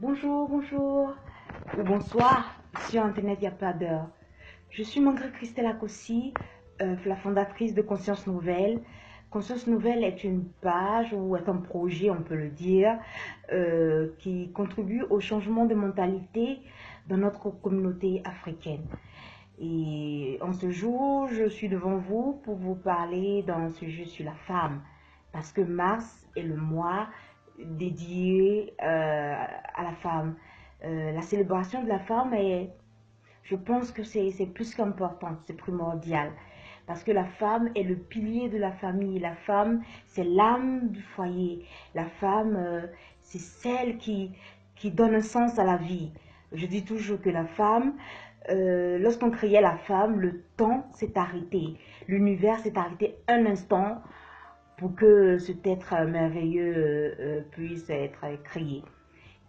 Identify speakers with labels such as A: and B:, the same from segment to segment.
A: Bonjour, bonjour, ou bonsoir, sur Internet, il n'y a pas d'heure. Je suis Margaret Christelle Akossi, la fondatrice de Conscience Nouvelle. Conscience Nouvelle est une page ou est un projet, on peut le dire, qui contribue au changement de mentalité dans notre communauté africaine. Et en ce jour, je suis devant vous pour vous parler d'un sujet sur la femme, parce que mars est le mois dédié à la femme. La célébration de la femme je pense que c'est plus qu'important, c'est primordial. Parce que la femme est le pilier de la famille. La femme, c'est l'âme du foyer. La femme, c'est celle qui donne un sens à la vie. Je dis toujours que la femme, lorsqu'on créait la femme, le temps s'est arrêté. L'univers s'est arrêté un instant pour que cet être merveilleux puisse être créé.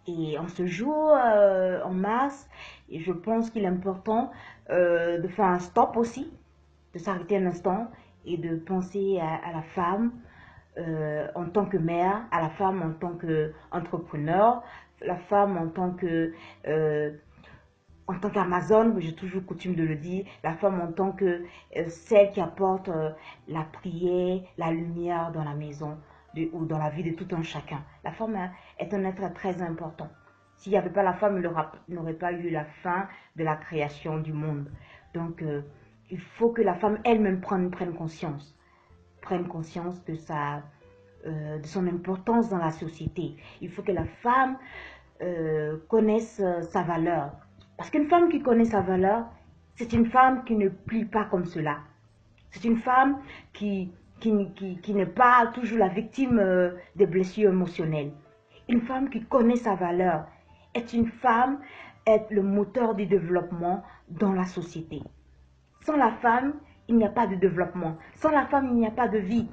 A: Et en ce jour, en mars, je pense qu'il est important de faire un stop aussi, de s'arrêter un instant et de penser à la femme en tant que mère, à la femme en tant qu'entrepreneur, la femme en tant qu'Amazon, j'ai toujours coutume de le dire, la femme en tant que celle qui apporte la prière, la lumière dans la maison ou dans la vie de tout un chacun. La femme est un être très important. S'il n'y avait pas la femme, il n'aurait pas eu la fin de la création du monde. Donc, il faut que la femme elle-même prenne conscience de son importance dans la société. Il faut que la femme connaisse sa valeur. Parce qu'une femme qui connaît sa valeur, c'est une femme qui ne plie pas comme cela. C'est une femme qui n'est pas toujours la victime des blessures émotionnelles. Une femme qui connaît sa valeur est une femme, est le moteur du développement dans la société. Sans la femme, il n'y a pas de développement. Sans la femme, il n'y a pas de vie.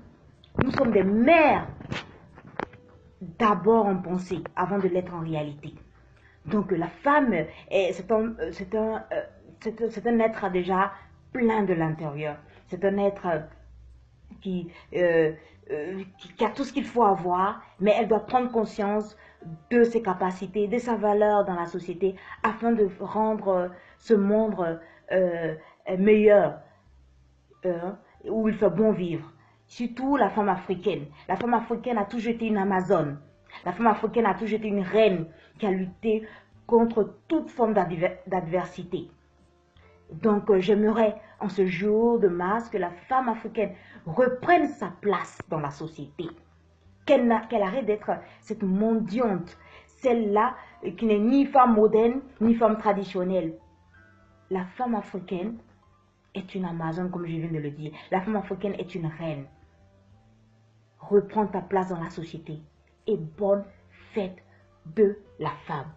A: Nous sommes des mères d'abord en pensée avant de l'être en réalité. Donc la femme, c'est un être déjà plein de l'intérieur. C'est un être qui a tout ce qu'il faut avoir, mais elle doit prendre conscience de ses capacités, de sa valeur dans la société, afin de rendre ce monde meilleur, où il fait bon vivre. Surtout la femme africaine. La femme africaine a toujours été une Amazone. La femme africaine a toujours été une reine qui a lutté contre toute forme d'adversité. Donc, j'aimerais en ce jour de mars que la femme africaine reprenne sa place dans la société. Qu'elle arrête d'être cette mendiante, celle-là qui n'est ni femme moderne, ni femme traditionnelle. La femme africaine est une Amazone, comme je viens de le dire. La femme africaine est une reine. Reprends ta place dans la société. Et bonne fête de la femme.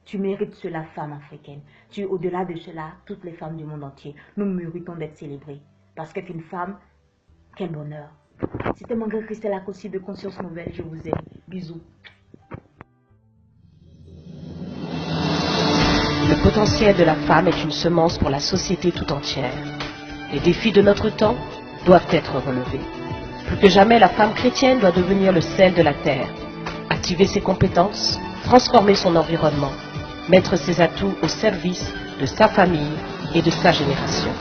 A: Tu mérites cela, femme africaine. Au-delà de cela, toutes les femmes du monde entier, nous méritons d'être célébrées. Parce qu'être une femme, quel bonheur. C'était Margaret Christelle Akossi de Conscience Nouvelle. Je vous aime. Bisous.
B: Le potentiel de la femme est une semence pour la société tout entière. Les défis de notre temps doivent être relevés. Plus que jamais, la femme chrétienne doit devenir le sel de la terre, activer ses compétences, transformer son environnement, mettre ses atouts au service de sa famille et de sa génération.